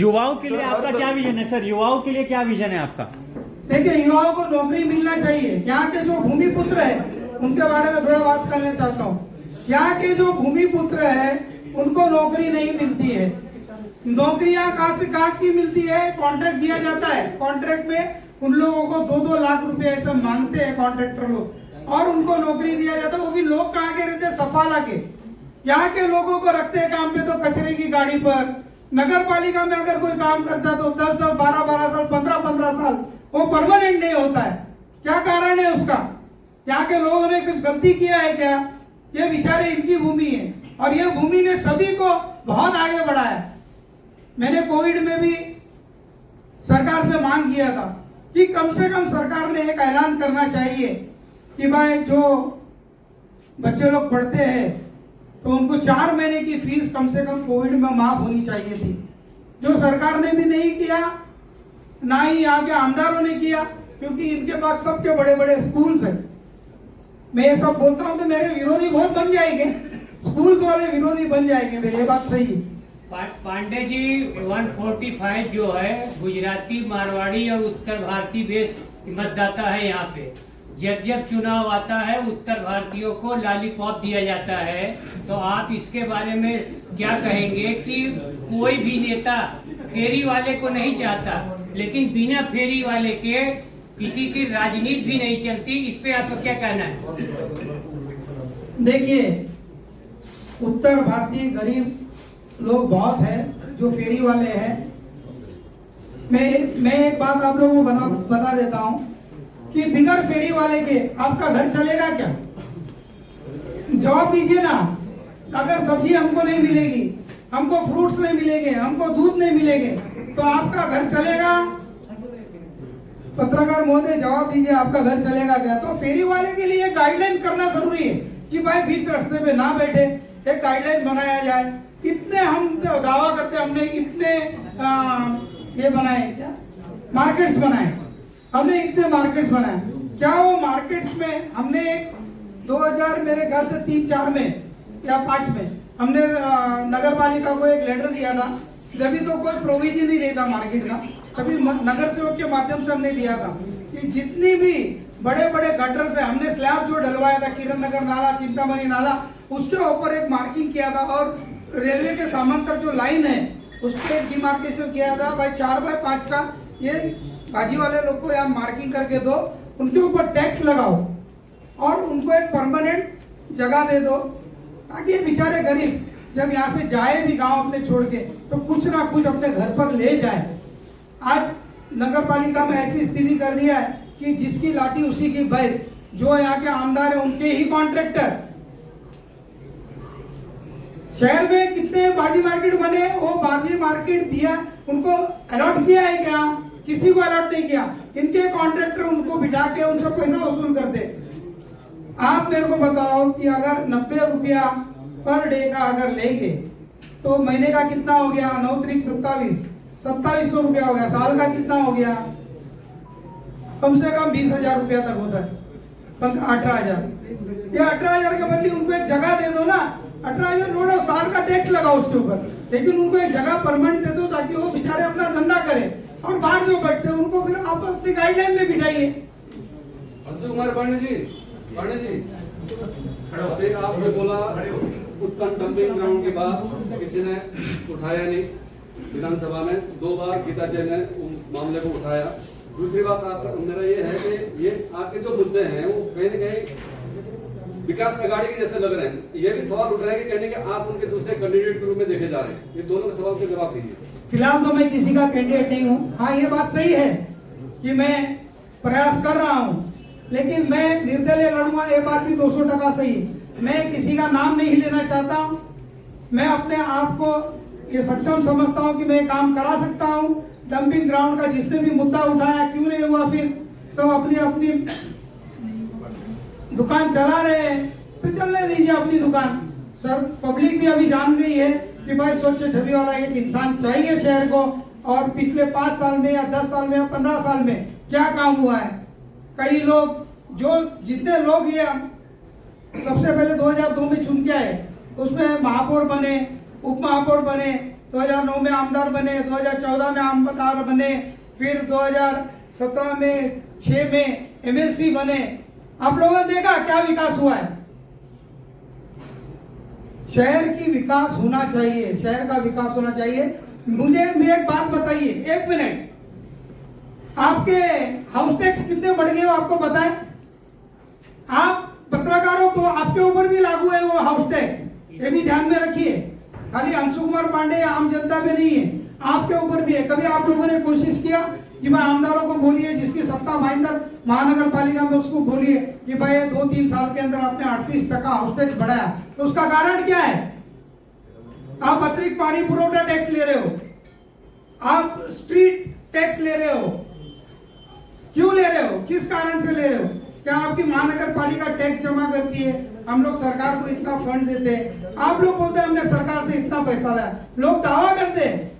युवाओं के लिए आपका क्या विजन है सर? युवाओं के लिए क्या विजन है आपका? देखिए, युवाओं को नौकरी मिलना चाहिए। यहाँ के जो भूमिपुत्र है उनके बारे में थोड़ा बात करना चाहता हूँ। यहाँ के जो भूमिपुत्र है उनको नौकरी नहीं मिलती है। नौकरियां कहाँ से कहाँ की मिलती है? कॉन्ट्रैक्ट दिया जाता है, कॉन्ट्रैक्ट में उन लोगों को 2-2 लाख रुपए ऐसा मांगते हैं कॉन्ट्रैक्टर लोग, और उनको नौकरी दिया जाता है। वो भी लोग कहाँ के रहते हैं? सफाला के। यहाँ के लोगों को रखते हैं काम पे तो कचरे की गाड़ी पर। नगर पालिका में अगर कोई काम करता है तो 10-10, 12-12 साल, 15-15 साल वो परमानेंट नहीं होता है। क्या कारण है उसका? यहाँ के लोगों ने कुछ गलती किया है क्या? ये बेचारे इनकी भूमि है और ये भूमि ने सभी को बहुत आगे बढ़ाया। मैंने कोविड में भी सरकार से मांग किया था कि कम से कम सरकार ने एक ऐलान करना चाहिए कि भाई जो बच्चे लोग पढ़ते हैं तो उनको 4 महीने की फीस कम से कम कोविड में माफ होनी चाहिए थी, जो सरकार ने भी नहीं किया, ना ही यहाँ के आमदारों ने किया, क्योंकि इनके पास सबके बड़े बड़े स्कूल्स हैं। मैं ये सब बोलता हूँ तो मेरे विरोधी बहुत बन जाएंगे, स्कूल वाले विरोधी बन जाएंगे मेरे, ये बात सही है। पांडे जी 145 जो है गुजराती, मारवाड़ी और उत्तर भारतीय बेस मतदाता है यहाँ पे। जब जब चुनाव आता है उत्तर भारतीयों को लॉलीपॉप दिया जाता है, तो आप इसके बारे में क्या कहेंगे कि कोई भी नेता फेरी वाले को नहीं चाहता, लेकिन बिना फेरी वाले के किसी की राजनीति भी नहीं चलती, इस पे आपका क्या कहना है? देखिए, उत्तर भारतीय गरीब लोग बहुत हैं जो फेरी वाले हैं। मैं एक बात आप लोगों को बता देता हूं कि बिगर फेरी वाले के आपका घर चलेगा क्या? जवाब दीजिए ना। अगर सब्जी हमको नहीं मिलेगी, हमको फ्रूट्स नहीं मिलेंगे, हमको दूध नहीं मिलेंगे, तो आपका घर चलेगा? पत्रकार महोदय जवाब दीजिए, आपका घर चलेगा क्या? तो फेरी वाले के लिए गाइडलाइन करना जरूरी है कि भाई बीच रास्ते पे ना बैठे, एक गाइडलाइन बनाया जाए। इतने हम दावा करते हमने इतने ये बनाए, क्या मार्केट्स बनाए, हमने इतने मार्केट्स बनाए। क्या वो मार्केट्स में हमने 2000 मेरे ख्याल से 3-4 में या 5 में हमने नगर पालिका को एक लेटर दिया था, जब तो कोई प्रोविजन ही नहीं था मार्केट का, तभी नगर सेवक के माध्यम से हमने दिया था कि जितनी भी बड़े बड़े गटर्स है, हमने स्लैब जो डलवाया था, किरण नगर नाला, चिंतामणि नाला, उसके ऊपर एक मार्किंग किया था, और रेलवे के समांतर जो लाइन है उस पर एक डिमार्केशन किया था, भाई 4x5 का ये बाजी वाले लोग को यहाँ मार्किंग करके दो, उनके ऊपर टैक्स लगाओ और उनको एक परमानेंट जगह दे दो, ताकि ये बेचारे गरीब जब यहाँ से जाए भी गांव अपने छोड़ के तो कुछ ना कुछ अपने घर पर ले जाए। आज नगर पालिका में ऐसी स्थिति कर दिया है कि जिसकी लाठी उसी की बैल, जो यहाँ के आमदार है उनके ही कॉन्ट्रैक्टर। शहर में कितने बाजी मार्केट बने, वो बाजी मार्केट दिया, उनको अलॉट किया है क्या? किसी को अलॉट नहीं किया। इनके कॉन्ट्रैक्टर उनको बिठा के उनसे पैसा वसूल करते। आप मेरे को बताओ कि अगर 90 रुपया पर डे का अगर लेंगे तो महीने का कितना हो गया? 9 27 2700 रुपया हो गया। साल का कितना हो गया? कम से कम 20,000 रुपया तक होता है, 18,000। ये 18,000 के बदले उनको एक जगह दे दो ना, 18,000 रोड और साल का टैक्स लगाओ उसके ऊपर, लेकिन उनको एक जगह परमानेंट दे दो ताकि वो बेचारे अपना धंधा करें। और बाहर जो बैठते हैं उनको फिर आप अपनी गाइडलाइन में बिठाइए। अंशु कुमार पांडे जी, अभी आपने बोला उत्तम डंपिंग ग्राउंड के बाद किसी ने उठाया नहीं, विधानसभा में 2 बार गीता जैन ने मामले को उठाया। दूसरी बात मेरा ये है कि ये आपके जो मुद्दे हैं वो कहीं न कहीं विकास अघाड़ी के जैसे लग रहे हैं। ये भी सवाल उठ रहा है कि कहने कि आप उनके दूसरे कैंडिडेट के रूप में देखे जा रहे हैं। ये दोनों के सवाल के जवाब दीजिए। फिलहाल तो मैं किसी का कैंडिडेट नहीं हूँ। हाँ, ये बात सही है कि मैं प्रयास कर रहा हूँ, लेकिन मैं निर्दलीय लड़ूंगा, ये बात भी 200% सही है। मैं किसी का नाम नहीं लेना चाहता हूँ। मैं अपने आप को ये सक्षम समझता हूँ कि मैं काम करा सकता हूँ। डंपिंग ग्राउंड का जिसने भी मुद्दा उठाया, क्यों नहीं हुआ, फिर सब अपनी अपनी दुकान चला रहे हैं तो चलने दीजिए अपनी दुकान। सर, पब्लिक भी अभी जान गई है कि भाई स्वच्छ छवि वाला एक इंसान चाहिए शहर को, और पिछले 5 साल में या 10 साल में या 15 साल में क्या काम हुआ है। कई लोग, जो जितने लोग ये सबसे पहले 2002 में चुन के आए, उसमें महापौर बने, उप महापौर बने, 2009 में आमदार बने, 2014 में आमदार बने, फिर 2017 में 6 में एमएलसी बने। आप लोगों ने देखा क्या विकास हुआ है। शहर की विकास होना चाहिए, शहर का विकास होना चाहिए। मुझे एक बात बताइए, 1 मिनट, आपके हाउस टैक्स कितने बढ़ गए हो आपको पता है? आप पत्रकारों को, आपके ऊपर भी लागू है वो हाउस टैक्स, ये भी ध्यान में रखिए। खाली अंशु कुमार पांडे या आम जनता पे नहीं है, आपके ऊपर भी है। कभी आप लोगों ने कोशिश किया कि भाई आमदारों को बोलिए, जिसकी सत्ता भाईंदर महानगर पालिका में, उसको बोलिए कि भाई 2-3 साल के अंदर आपने 38% हाउस टैक्स बढ़ाया, तो उसका कारण क्या है? आप अतिरिक्त पानी पुरवठा टैक्स ले रहे हो, आप स्ट्रीट टैक्स ले रहे हो, क्यों ले रहे हो? किस कारण से ले रहे हो? क्या आपकी महानगर पालिका टैक्स जमा करती है? हम लोग सरकार को इतना फंड देते हैं, आप लोग बोलते हैं हमने सरकार से इतना पैसा लाया, लोग दावा करते हैं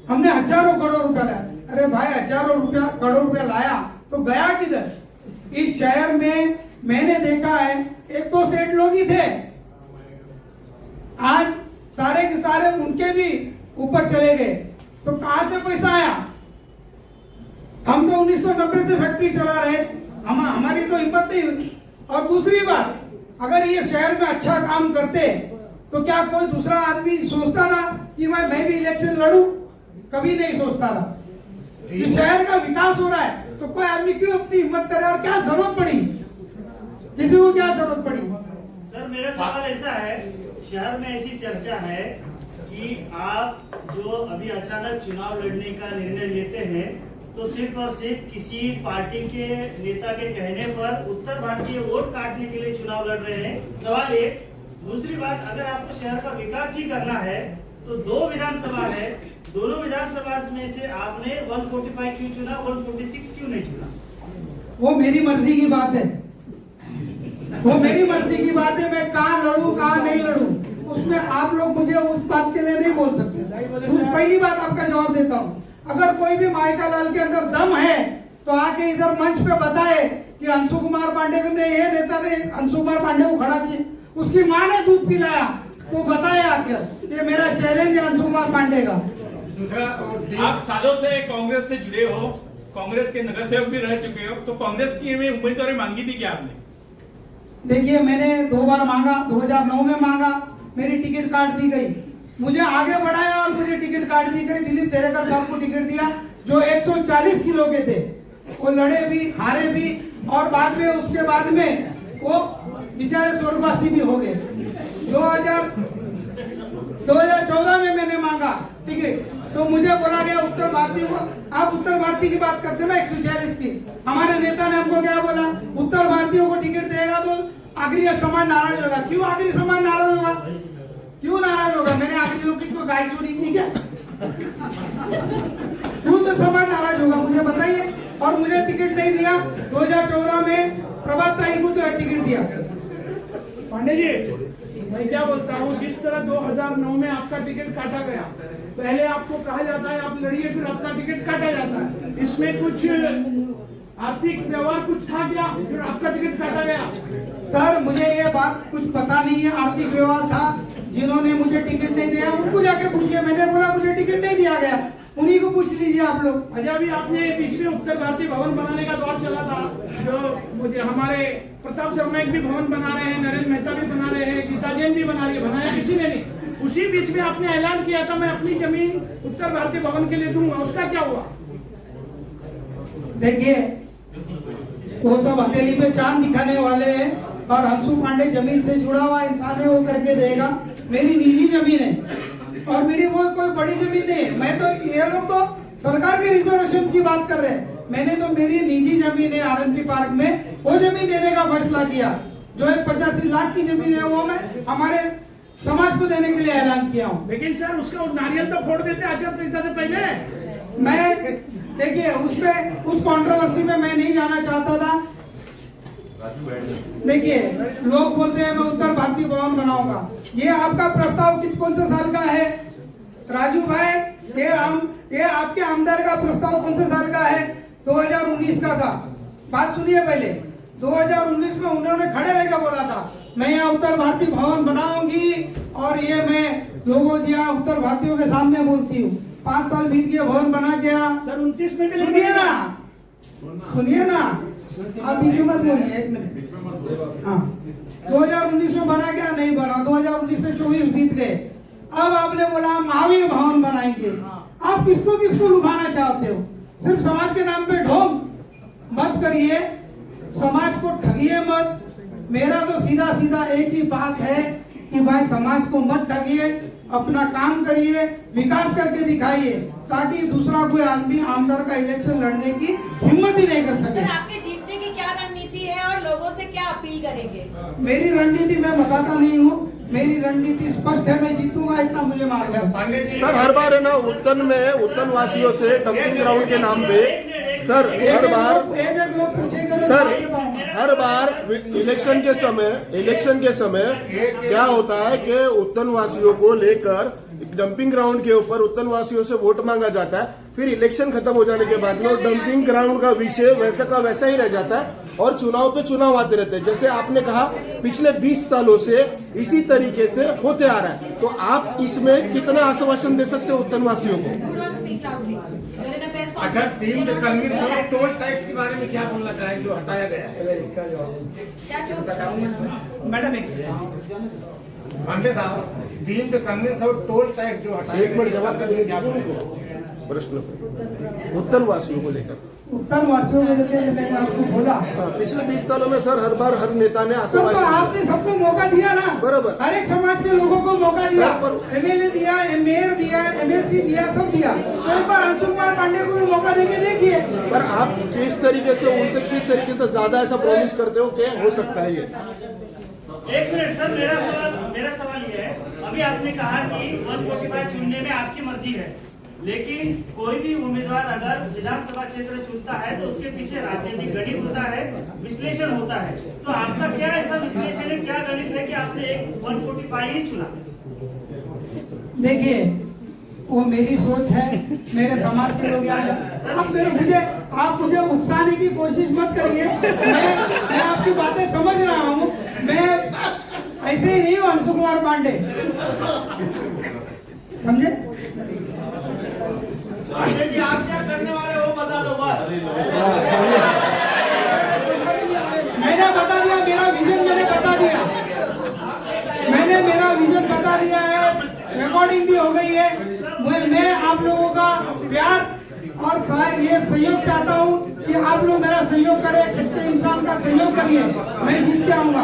हमने हजारों करोड़ रुपया लाया। अरे भाई, हजारों करोड़ रुपया लाया तो गया किधर? इस शहर में मैंने देखा है 1-2 सेठ लोग ही थे, आज सारे के सारे उनके भी ऊपर चले गए, तो कहां से पैसा आया? हम तो 1990 से फैक्ट्री चला रहे, हमारी तो हिम्मत नहीं हुई। और दूसरी बात, अगर ये शहर में अच्छा काम करते तो क्या कोई दूसरा आदमी सोचता ना कि भाई मैं भी इलेक्शन लड़ूं? कभी नहीं सोचता था। इस शहर का विकास हो रहा है तो कोई आदमी क्यों अपनी हिम्मत करे? और क्या जरूरत पड़ी, किसी को क्या जरूरत पड़ी? सर, मेरा सवाल ऐसा है, शहर में ऐसी चर्चा है कि आप जो अभी अचानक चुनाव लड़ने का निर्णय लेते हैं तो सिर्फ और सिर्फ किसी पार्टी के नेता के कहने पर उत्तर भारतीय वोट काटने के लिए चुनाव लड़ रहे हैं, सवाल एक। दूसरी बात, अगर आपको शहर का विकास ही करना है तो 2 विधानसभा है, दोनों विधानसभा में से आपने 145 क्यों चुना, 146 क्यों नहीं चुना? वो मेरी मर्जी की बात है, वो मेरी मर्जी की बात है। मैं कहाँ लड़ूं कहाँ नहीं लड़ूं, उसमें आप लोग मुझे उस बात के लिए नहीं बोल सकते। पहली बात आपका जवाब देता हूँ, अगर कोई भी माइका लाल के अंदर दम है तो आके इधर मंच पे बताए कि अंशु कुमार पांडे ने, ये नेता ने अंशु कुमार पांडे को खड़ा किया, उसकी माँ ने दूध पिलाया, तो बताए आकर। ये मेरा चैलेंज है अंशु कुमार पांडे का। आप सालों से कांग्रेस से जुड़े हो, कांग्रेस के नगर सेवक भी रह चुके हो, तो कांग्रेस की में उम्मीदवारी मांगी थी क्या आपने? देखिए, मैंने 2 बार मांगा, 2009 में मांगा, मेरी टिकट काट दी गई। मुझे आगे बढ़ाया और मुझे टिकट काट दी गई। दिलीप तेरेकर साहब को टिकट दिया जो 140 किलो के थे, वो लड़े भी, हारे भी, और बाद में उसके बाद में वो बेचारे स्वर्गवासी भी हो गए। 2014 में मैंने मांगा टिकट, तो मुझे बोला गया उत्तर भारतीय को, आप उत्तर भारतीय की बात करते ना 140 की, हमारे नेता ने हमको क्या बोला, उत्तर भारतीयों को टिकट देगा तो आगरी समाज नाराज होगा। क्यों आगरी समाज नाराज होगा? क्यों नाराज होगा? मैंने आगरी लोग की गाय चोरी की क्या? क्यों तो समाज नाराज होगा, मुझे बताइए। और मुझे टिकट नहीं दिया। 2014 में प्रभात ताई को तो टिकट दिया। पांडे जी, मैं क्या बोलता हूँ, जिस तरह 2009 में आपका टिकट काटा गया, पहले आपको कहा जाता है आप लड़िए, फिर आपका टिकट काटा जाता है, इसमें कुछ आर्थिक व्यवहार कुछ था क्या फिर आपका टिकट काटा गया? सर, मुझे ये बात कुछ पता नहीं है। आर्थिक व्यवहार था, जिन्होंने मुझे टिकट नहीं दिया उनको जाके पूछिए। मैंने बोला मुझे टिकट नहीं दिया गया, उन्हीं को पूछ लीजिए आप लोग। अच्छा, अभी आपने बीच में उत्तर भारतीय भवन बनाने का दौर चला था, जो मुझे हमारे प्रताप शर्मा एक भी भवन बना रहे हैं, नरेंद्र मेहता भी बना रहे हैं, गीता जैन भी बना रही है, बनाया किसी ने नहीं। उसी बीच में आपने ऐलान किया था मैं अपनी जमीन उत्तर भारतीय भवन के लिए दूंगा, उसका क्या हुआ? देखिए, वो सब हथेली पे चांद दिखाने वाले हैं, और अंशु पांडे जमीन से जुड़ा हुआ इंसान है, वो करके देगा। मेरी निजी जमीन है और मेरी वो कोई बड़ी जमीन नहीं है। मैं तो, ये लोग तो सरकार के रिजर्वेशन की बात कर रहे हैं, मैंने तो मेरी निजी जमीन है आरएनपी पार्क में, वो जमीन देने का फैसला किया। जो 85 लाख की जमीन है वो मैं हमारे समाज को देने के लिए ऐलान किया हूँ। लेकिन सर, उसका नारियल तो फोड़ देते आचार संहिता से पहले। मैं देखिए, उसमें उस कंट्रोवर्सी में मैं नहीं जाना चाहता था। देखिए, लोग बोलते हैं मैं उत्तर भारतीय भवन बनाऊंगा। ये आपका प्रस्ताव कौन से साल का है राजू भाई? ये आपके आमदार का प्रस्ताव कौन से साल का है? 2019 का था। बात सुनिए पहले, 2019 में उन्होंने खड़े रहकर बोला था मैं यहाँ उत्तर भारतीय भवन बनाऊंगी और ये मैं लोगों जी यहाँ उत्तर भारतीयों के सामने बोलती हूँ, 5 साल बीत गए, भवन बना गया। सर 29 में भी सुनिए ना, आप बीच में मत बोलिए, 1 मिनट। हाँ, 2019 में बना क्या? नहीं बना। 2019 से 24 बीत गए। अब आपने बोला महावीर भवन बनाएंगे। आप किसको किसको लुभाना चाहते हो? सिर्फ समाज के नाम पे ढोंग मत करिए, समाज को ठगिए मत। मेरा तो सीधा सीधा एक ही बात है कि भाई समाज को मत ठगिए, अपना काम करिए, विकास करके दिखाइए, ताकि दूसरा कोई आदमी आमदार का इलेक्शन लड़ने की हिम्मत ही नहीं कर सके। सर, आपके जीतने की क्या रणनीति है और लोगों से क्या अपील करेंगे? मेरी रणनीति मैं बताता नहीं हूँ, मेरी रणनीति स्पष्ट है, मैं जीतूंगा इतना मुझे मालूम है। सर हर बार है ना उत्तन में उत्तन वासियों से डंपिंग ग्राउंड के नाम पे सर हर बार इलेक्शन के समय क्या होता है कि उत्तन वासियों को लेकर डंपिंग ग्राउंड के ऊपर उत्तन वासियों से वोट मांगा जाता है, फिर इलेक्शन खत्म हो जाने के बाद में डंपिंग ग्राउंड का विषय वैसा का वैसा ही रह जाता है और चुनाव पे चुनाव आते रहते हैं। जैसे आपने कहा पिछले 20 सालों से इसी तरीके से होते आ रहा है, तो आप इसमें कितना आश्वासन दे सकते हो उत्तन वासियों को? अच्छा, टीम कन्वीन और टोल टैक्स के बारे में क्या बोलना चाहेंगे जो हटाया गया है? मैडम पांडे साहब, टीम कन्वीन और टोल टैक्स जो हटाया एक मिनट जवाब करने क्या बोलेंगे प्रश्न उत्तन वासियों को लेकर? उत्तर वासियों को लेकर मैंने आपको बोला, पिछले 20 सालों में सर हर बार हर नेता ने तो आश्वासन आपने सबको मौका दिया ना, बराबर। हर एक समाज के लोगों को मौका दिया, MLA दिया, मेयर दिया, MLC दिया, सब दिया। तो एक बार अंशु कुमार पांडे को भी मौका देके देखिए। पर आप किस तरीके से उनसे किस तरीके से ज्यादा ऐसा प्रॉमिस करते हो कि हो सकता है ये? 1 मिनट सर, मेरा सवाल ये है, अभी आपने कहा कि 145 चुनने में आपकी मर्जी है, लेकिन कोई भी उम्मीदवार अगर विधानसभा क्षेत्र चुनता है तो उसके पीछे राजनीतिक गणित होता है, विश्लेषण होता है। तो आपका क्या ऐसा विश्लेषण है, क्या गणित है कि आपने एक 145 ही चुना? देखिए, वो मेरी सोच है, मेरे समाज के लोग यहाँ आप मुझे उकसाने की कोशिश मत करिए। मैं आपकी बातें समझ रहा हूँ, मैं ऐसे ही नहीं हूँ अंशु कुमार पांडे, समझे? आप क्या करने वाले हो बता दो बस। मैंने बता दिया, मेरा विजन मैंने बता दिया, मैंने मेरा विजन बता दिया है, रिकॉर्डिंग भी हो गई है। मैं आप लोगों का प्यार और ये सहयोग चाहता हूँ कि आप लोग मेरा सहयोग करें, सच्चे इंसान का सहयोग करिए, मैं जीत के आऊंगा।